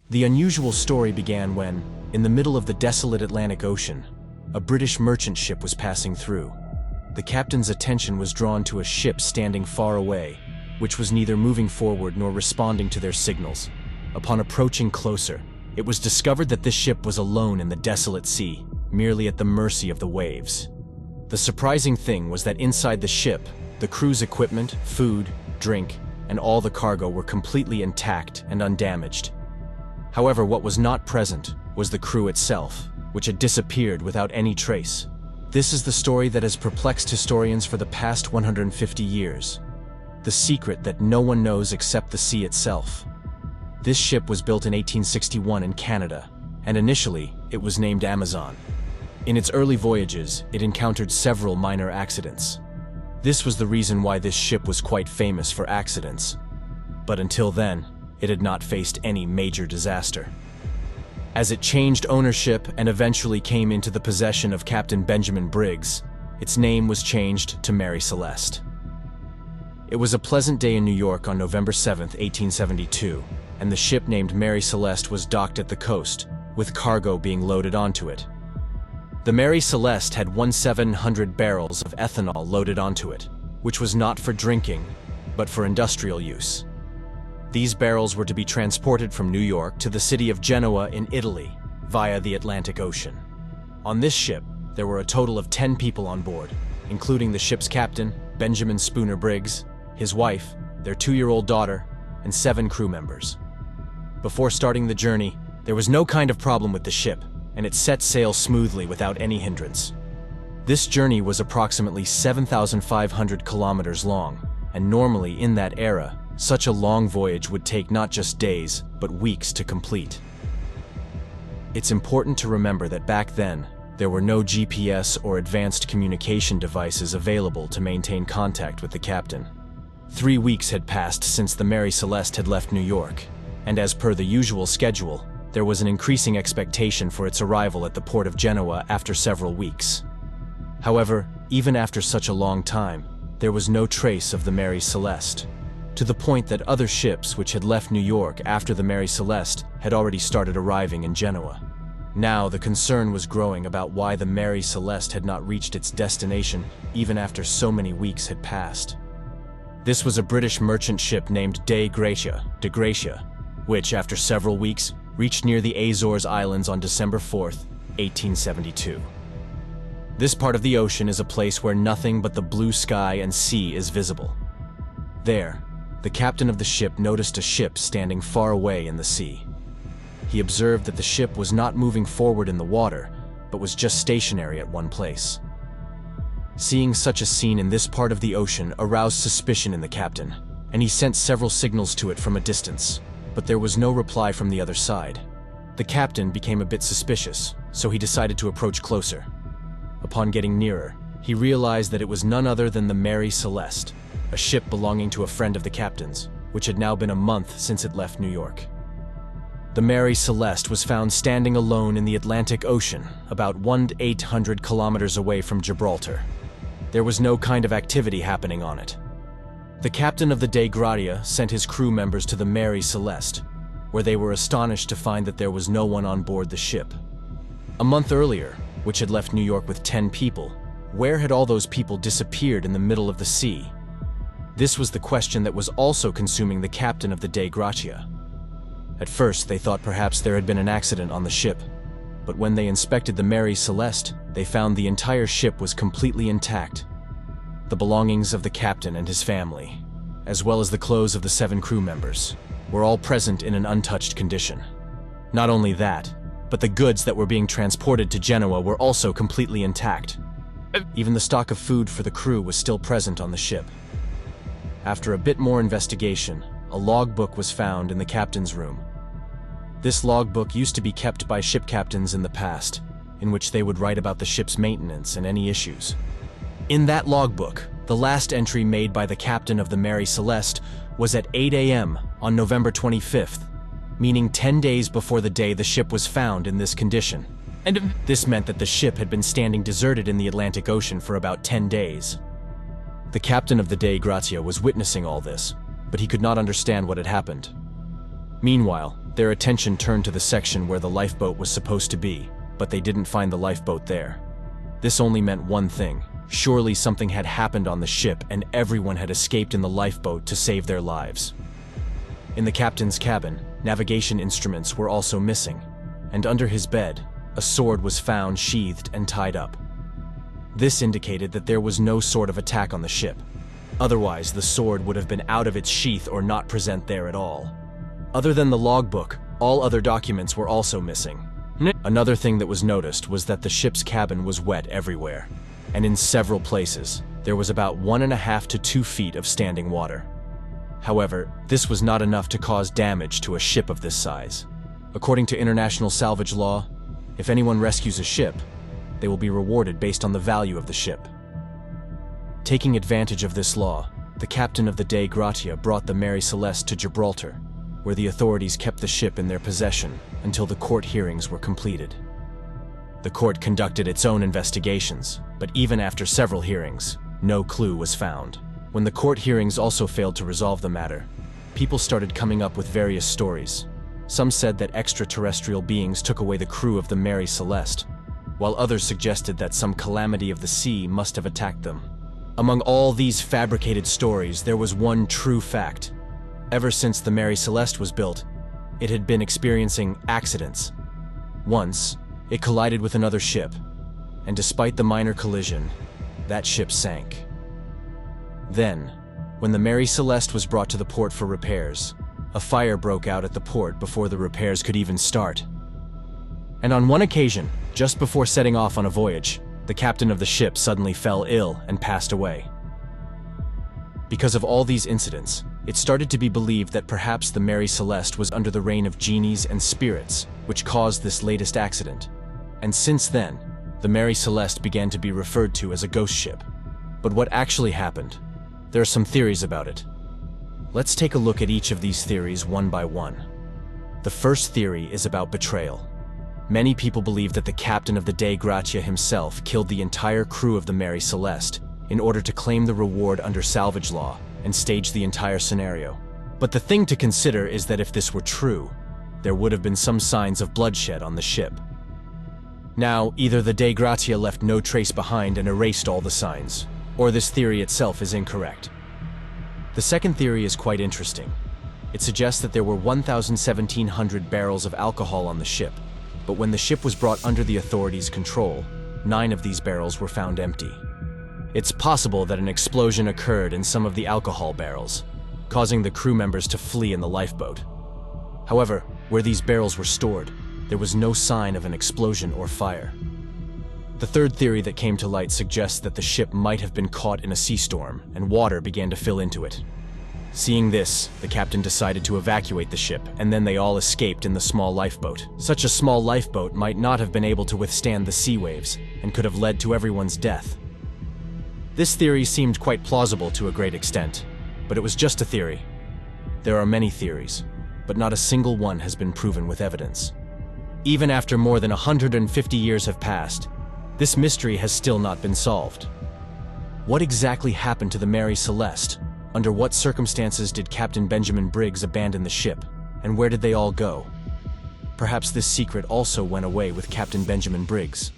The unusual story began when, in the middle of the desolate Atlantic Ocean, a British merchant ship was passing through. The captain's attention was drawn to a ship standing far away, which was neither moving forward nor responding to their signals. Upon approaching closer, it was discovered that this ship was alone in the desolate sea, merely at the mercy of the waves. The surprising thing was that inside the ship, the crew's equipment, food, drink, and all the cargo were completely intact and undamaged. However, what was not present was the crew itself, which had disappeared without any trace. This is the story that has perplexed historians for the past 150 years. The secret that no one knows except the sea itself. This ship was built in 1861 in Canada, and initially, it was named Amazon. In its early voyages, it encountered several minor accidents. This was the reason why this ship was quite famous for accidents. But until then, it had not faced any major disaster. As it changed ownership and eventually came into the possession of Captain Benjamin Briggs, its name was changed to Mary Celeste. It was a pleasant day in New York on November 7, 1872, and the ship named Mary Celeste was docked at the coast, with cargo being loaded onto it. The Mary Celeste had 1,700 barrels of ethanol loaded onto it, which was not for drinking, but for industrial use. These barrels were to be transported from New York to the city of Genoa in Italy, via the Atlantic Ocean. On this ship, there were a total of 10 people on board, including the ship's captain, Benjamin Spooner Briggs, his wife, their 2-year-old daughter, and 7 crew members. Before starting the journey, there was no kind of problem with the ship, and it set sail smoothly without any hindrance. This journey was approximately 7,500 kilometers long, and normally in that era, such a long voyage would take not just days, but weeks to complete. It's important to remember that back then, there were no GPS or advanced communication devices available to maintain contact with the captain. 3 weeks had passed since the Mary Celeste had left New York, and as per the usual schedule, there was an increasing expectation for its arrival at the port of Genoa after several weeks. However, even after such a long time, there was no trace of the Mary Celeste, to the point that other ships which had left New York after the Mary Celeste had already started arriving in Genoa. Now the concern was growing about why the Mary Celeste had not reached its destination even after so many weeks had passed. This was a British merchant ship named de Gracia, which, after several weeks, reached near the Azores Islands on December 4, 1872. This part of the ocean is a place where nothing but the blue sky and sea is visible. There, the captain of the ship noticed a ship standing far away in the sea. He observed that the ship was not moving forward in the water, but was just stationary at one place. Seeing such a scene in this part of the ocean aroused suspicion in the captain, and he sent several signals to it from a distance, but there was no reply from the other side. The captain became a bit suspicious, so he decided to approach closer. Upon getting nearer, he realized that it was none other than the Mary Celeste, a ship belonging to a friend of the captain's, which had now been a month since it left New York. The Mary Celeste was found standing alone in the Atlantic Ocean, about 1,800 kilometers away from Gibraltar. There was no kind of activity happening on it. The captain of the de Gracia sent his crew members to the Mary Celeste, where they were astonished to find that there was no one on board the ship. A month earlier, which had left New York with 10 people, where had all those people disappeared in the middle of the sea? This was the question that was also consuming the captain of the de Gracia. At first, they thought perhaps there had been an accident on the ship, but when they inspected the Mary Celeste, they found the entire ship was completely intact. The belongings of the captain and his family, as well as the clothes of the 7 crew members, were all present in an untouched condition. Not only that, but the goods that were being transported to Genoa were also completely intact. Even the stock of food for the crew was still present on the ship. After a bit more investigation, a logbook was found in the captain's room. This logbook used to be kept by ship captains in the past, in which they would write about the ship's maintenance and any issues. In that logbook, the last entry made by the captain of the Mary Celeste was at 8 a.m. on November 25th, meaning 10 days before the day the ship was found in this condition. And this meant that the ship had been standing deserted in the Atlantic Ocean for about 10 days. The captain of the de Gracia was witnessing all this, but he could not understand what had happened. Meanwhile, Their attention turned to the section where the lifeboat was supposed to be, but they didn't find the lifeboat there. This only meant one thing. Surely something had happened on the ship and everyone had escaped in the lifeboat to save their lives. In the captain's cabin, navigation instruments were also missing, and under his bed, a sword was found sheathed and tied up. This indicated that there was no sort of attack on the ship. Otherwise, the sword would have been out of its sheath or not present there at all. Other than the logbook, all other documents were also missing. Another thing that was noticed was that the ship's cabin was wet everywhere, and in several places, there was about 1.5 to 2 feet of standing water. However, this was not enough to cause damage to a ship of this size. According to international salvage law, if anyone rescues a ship, they will be rewarded based on the value of the ship. Taking advantage of this law, the captain of the Dei Gratia brought the Mary Celeste to Gibraltar, where the authorities kept the ship in their possession until the court hearings were completed. The court conducted its own investigations, but even after several hearings, no clue was found. When the court hearings also failed to resolve the matter, people started coming up with various stories. Some said that extraterrestrial beings took away the crew of the Mary Celeste, while others suggested that some calamity of the sea must have attacked them. Among all these fabricated stories, there was one true fact. Ever since the Mary Celeste was built, it had been experiencing accidents. Once, it collided with another ship, and despite the minor collision, that ship sank. Then, when the Mary Celeste was brought to the port for repairs, a fire broke out at the port before the repairs could even start. And on one occasion, just before setting off on a voyage, the captain of the ship suddenly fell ill and passed away. Because of all these incidents, it started to be believed that perhaps the Mary Celeste was under the reign of genies and spirits, which caused this latest accident. And since then, the Mary Celeste began to be referred to as a ghost ship. But what actually happened? There are some theories about it. Let's take a look at each of these theories one by one. The first theory is about betrayal. Many people believe that the captain of the Dei Gratia himself killed the entire crew of the Mary Celeste in order to claim the reward under salvage law and stage the entire scenario. But the thing to consider is that if this were true, there would have been some signs of bloodshed on the ship. Now, either the Dei Gratia left no trace behind and erased all the signs, or this theory itself is incorrect. The second theory is quite interesting. It suggests that there were 1,700 barrels of alcohol on the ship, but when the ship was brought under the authorities' control, 9 of these barrels were found empty. It's possible that an explosion occurred in some of the alcohol barrels, causing the crew members to flee in the lifeboat. However, where these barrels were stored, there was no sign of an explosion or fire. The third theory that came to light suggests that the ship might have been caught in a sea storm and water began to fill into it. Seeing this, the captain decided to evacuate the ship, and then they all escaped in the small lifeboat. Such a small lifeboat might not have been able to withstand the sea waves and could have led to everyone's death. This theory seemed quite plausible to a great extent, but it was just a theory. There are many theories, but not a single one has been proven with evidence. Even after more than 150 years have passed, this mystery has still not been solved. What exactly happened to the Mary Celeste? Under what circumstances did Captain Benjamin Briggs abandon the ship? And where did they all go? Perhaps this secret also went away with Captain Benjamin Briggs.